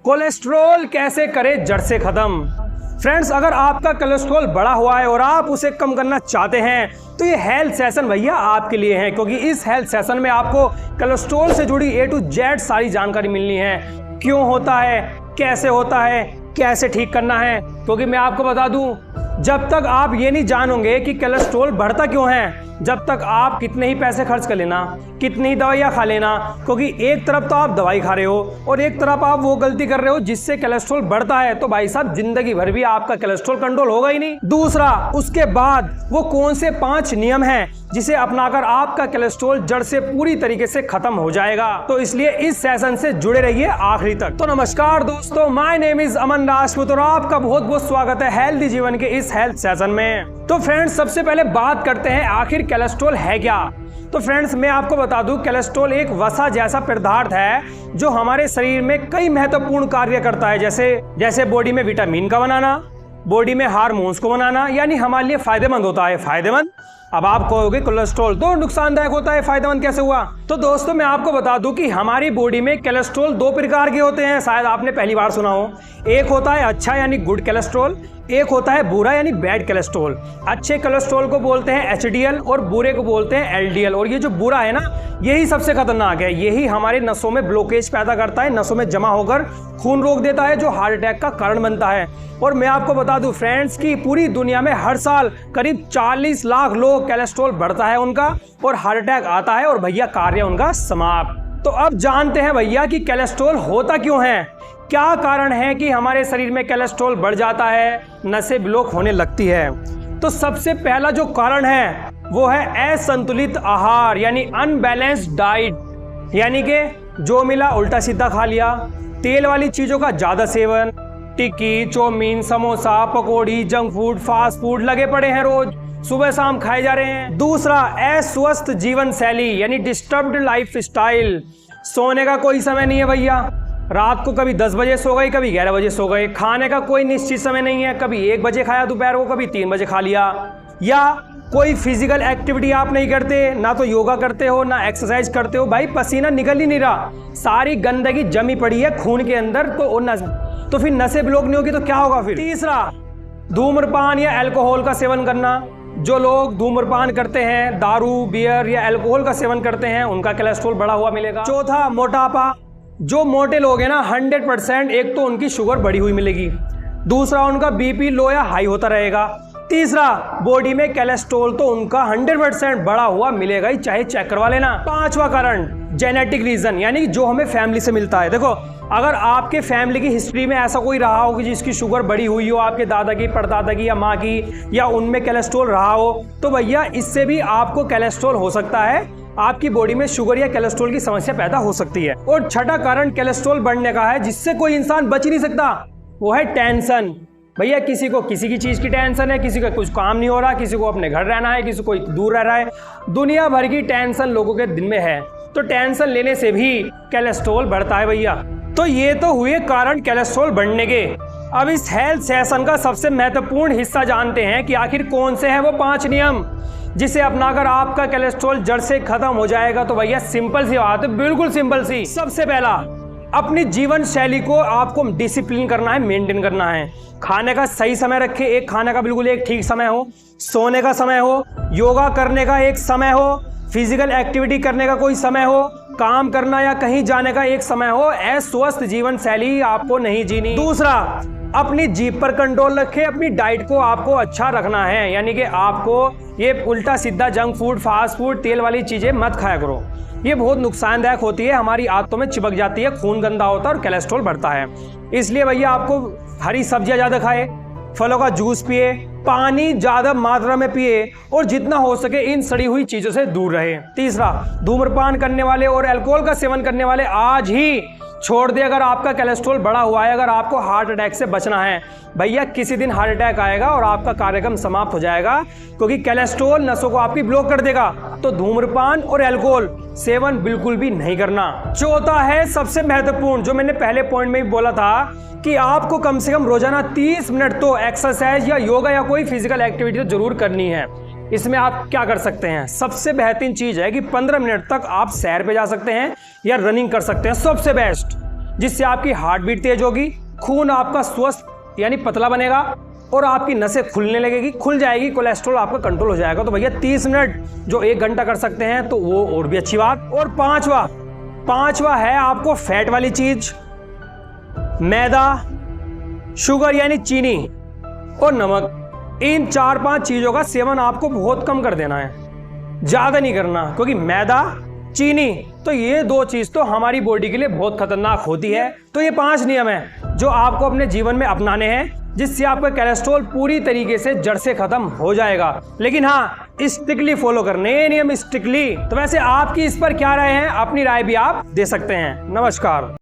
Cholesterol कैसे करें जड़ से खत्म। फ्रेंड्स, अगर आपका कोलेस्ट्रॉल बढ़ा हुआ है और आप उसे कम करना चाहते हैं तो ये हेल्थ सेशन भैया आपके लिए है, क्योंकि इस हेल्थ सेशन में आपको कोलेस्ट्रॉल से जुड़ी A to Z सारी जानकारी मिलनी है। क्यों होता है, कैसे होता है, कैसे ठीक करना है। क्योंकि मैं आपको बता दूं, जब तक आप ये नहीं जानोगे कि कोलेस्ट्रॉल बढ़ता क्यों है, जब तक आप कितने ही पैसे खर्च कर लेना, कितनी ही दवाइयाँ खा लेना, क्योंकि एक तरफ तो आप दवाई खा रहे हो और एक तरफ आप वो गलती कर रहे हो जिससे कोलेस्ट्रॉल बढ़ता है, तो भाई साहब जिंदगी भर भी आपका कोलेस्ट्रॉल कंट्रोल होगा ही नहीं। दूसरा, उसके बाद वो कौन से 5 नियम हैं जिसे अपनाकर आपका कोलेस्ट्रॉल जड़ से पूरी तरीके से खत्म हो जाएगा। तो इसलिए इस सेशन से जुड़े रहिए आखिरी तक। तो नमस्कार दोस्तों, माय नेम इज अमन राजपूत और आपका बहुत बहुत स्वागत है हेल्दी जीवन के इस हेल्थ सेशन में। तो फ्रेंड्स, सबसे पहले बात करते हैं आखिर कोलेस्ट्रॉल है क्या। तो फ्रेंड्स, मैं आपको बता दूं, कोलेस्ट्रॉल एक वसा जैसा पदार्थ है जो हमारे शरीर में कई महत्वपूर्ण कार्य करता है, जैसे बॉडी में विटामिन का बनाना, बॉडी में हार्मोन्स को बनाना, यानी हमारे लिए फायदेमंद होता है। फायदेमंद, अब आप कहोगे कोलेस्ट्रॉल तो नुकसानदायक होता है, फायदेमंद कैसे हुआ। तो दोस्तों, मैं आपको बता दूं कि हमारी बॉडी में कोलेस्ट्रॉल 2 प्रकार के होते हैं, शायद आपने पहली बार सुना हो। एक होता है अच्छा यानी गुड कोलेस्ट्रॉल, एक होता है बुरा यानी बैड कोलेस्ट्रॉल। अच्छे कोलेस्ट्रॉल को बोलते हैं HDL और बुरे को बोलते हैं LDL। और ये जो बुरा है ना, यही सबसे खतरनाक है। यही हमारे नसों में ब्लॉकेज पैदा करता है, नसों में जमा होकर खून रोक देता है, जो हार्ट अटैक का कारण बनता है। और मैं आपको बता दूं फ्रेंड्स कि पूरी दुनिया में हर साल करीब 40 लाख लोग कोलेस्ट्रॉल बढ़ता है उनका और हार्ट अटैक आता है और भैया कार्य उनका समाप्त। तो अब जानते हैं भैया कि कोलेस्ट्रॉल होता क्यों है, क्या कारण है कि हमारे शरीर में कोलेस्ट्रॉल बढ़ जाता है, नसें ब्लॉक होने लगती है। तो सबसे पहला जो कारण है वो है असंतुलित आहार यानी अनबैलेंस्ड डाइट, यानी कि जो मिला उल्टा सीधा खा लिया। तेल वाली चीजों का ज्यादा सेवन, टिक्की, चाउमीन, समोसा, पकौड़ी, जंक फूड, फास्ट फूड लगे पड़े हैं, रोज सुबह शाम खाए जा रहे हैं। दूसरा, अस्वस्थ जीवन शैली यानी डिस्टर्ब्ड लाइफ स्टाइल। सोने का कोई समय नहीं है भैया, रात को कभी 10 बजे सो गए, कभी 11 बजे सो गए। खाने का कोई निश्चित समय नहीं है, कभी 1 बजे खाया दोपहर को, कभी 3 बजे खा लिया। या कोई फिजिकल एक्टिविटी आप नहीं करते, ना तो योगा करते हो ना एक्सरसाइज करते हो, भाई पसीना निकल ही नहीं रहा, सारी गंदगी जमी पड़ी है खून के अंदर। तो फिर नसें ब्लॉक नहीं होगी तो क्या होगा फिर। तीसरा, धूम्रपान या अल्कोहल का सेवन करना। जो लोग धूम्रपान करते हैं, दारू, बियर या अल्कोहल का सेवन करते हैं, उनका कोलेस्ट्रॉल बढ़ा हुआ मिलेगा। चौथा, मोटापा। जो मोटे लोग हैं ना 100% एक तो उनकी शुगर बढ़ी हुई मिलेगी, दूसरा उनका BP लो या हाई होता रहेगा, तीसरा बॉडी में कोलेस्ट्रॉल तो उनका 100% बढ़ा हुआ मिलेगा ही, चाहे चेक करवा लेना। पांचवा कारण जेनेटिक रीजन, यानी जो हमें फैमिली से मिलता है। देखो, अगर आपके फैमिली की हिस्ट्री में ऐसा कोई रहा हो कि जिसकी शुगर बढ़ी हुई हो, आपके दादा की, परदादा की या माँ की, या उनमें कोलेस्ट्रॉल रहा हो, तो भैया इससे भी आपको कोलेस्ट्रॉल हो सकता है, आपकी बॉडी में शुगर या कोलेस्ट्रॉल की समस्या पैदा हो सकती है। और छठा कारण कोलेस्ट्रॉल बढ़ने का है जिससे कोई इंसान बच ही नहीं सकता, वो है टेंशन। भैया किसी को किसी की चीज की टेंशन है, किसी का कुछ काम नहीं हो रहा, किसी को अपने घर रहना है, किसी को दूर रह रहा है, दुनिया भर की टेंशन लोगों के दिन में है। तो टेंशन लेने से भी कोलेस्ट्रॉल बढ़ता है भैया। तो ये तो हुए कारण कोलेस्ट्रॉल बढ़ने के। अब इस हेल्थ सेशन का सबसे महत्वपूर्ण हिस्सा जानते हैं कि आखिर कौन से हैं वो 5 नियम जिसे अपनाकर आपका कोलेस्ट्रॉल जड़ से खत्म हो जाएगा। तो भैया सिंपल सी बात है, बिल्कुल सिंपल सी। सबसे पहला, अपनी जीवन शैली को आपको डिसिप्लिन करना है, मेंटेन करना है। खाने का सही समय रखें, एक खाने का बिल्कुल एक ठीक समय हो, सोने का समय हो, योगा करने का एक समय हो, फिजिकल एक्टिविटी करने का कोई समय हो, काम करना या कहीं जाने का एक समय हो। अस्वस्थ जीवन शैली आपको नहीं जीनी। दूसरा, अपनी जीभ पर कंट्रोल रखें, अपनी डाइट को आपको अच्छा रखना है, यानी कि आपको ये उल्टा सीधा जंक फूड, फास्ट फूड, तेल वाली चीजें मत खाया करो, ये बहुत नुकसानदायक होती है, हमारी आंतों में चिपक जाती है, खून गंदा होता है और कोलेस्ट्रॉल बढ़ता है। इसलिए भैया आपको हरी सब्जियां ज्यादा खाए, फलों का जूस पिए, पानी ज्यादा मात्रा में पिए और जितना हो सके इन सड़ी हुई चीजों से दूर रहे। तीसरा, धूम्रपान करने वाले और अल्कोहल का सेवन करने वाले आज ही छोड़ दे। अगर आपका कोलेस्ट्रॉल बढ़ा हुआ है, अगर आपको हार्ट अटैक से बचना है, भैया किसी दिन हार्ट अटैक आएगा और आपका कार्यक्रम समाप्त हो जाएगा, क्योंकि कोलेस्ट्रॉल नसों को आपकी ब्लॉक कर देगा। तो धूम्रपान और अल्कोहल सेवन बिल्कुल भी नहीं करना। चौथा है सबसे महत्वपूर्ण, जो मैंने पहले पॉइंट में भी बोला था कि आपको कम से कम रोजाना 30 मिनट तो एक्सरसाइज या योगा या कोई फिजिकल एक्टिविटी तो जरूर करनी है। इसमें आप क्या कर सकते हैं, सबसे बेहतरीन चीज है कि 15 मिनट तक आप सैर पे जा सकते हैं या रनिंग कर सकते हैं, सबसे बेस्ट। जिससे आपकी हार्ट बीट तेज होगी, खून आपका स्वस्थ यानी पतला बनेगा और आपकी नसें खुलने लगेगी, खुल जाएगी, कोलेस्ट्रॉल आपका कंट्रोल हो जाएगा। तो भैया 30 मिनट जो 1 घंटा कर सकते हैं तो वो और भी अच्छी बात। और पांचवा है आपको फैट वाली चीज, मैदा, शुगर यानी चीनी और नमक। इन 4-5 चीजों का सेवन आपको बहुत कम कर देना है, ज्यादा नहीं करना, क्योंकि मैदा, चीनी, तो ये 2 चीज तो हमारी बॉडी के लिए बहुत खतरनाक होती है। तो ये 5 नियम हैं जो आपको अपने जीवन में अपनाने हैं, जिससे आपका कोलेस्ट्रॉल पूरी तरीके से जड़ से खत्म हो जाएगा। लेकिन हाँ, स्ट्रिक्टली फॉलो करने ये नियम, स्ट्रिक्टली। तो वैसे आपकी इस पर क्या राय है? अपनी राय भी आप दे सकते हैं। नमस्कार।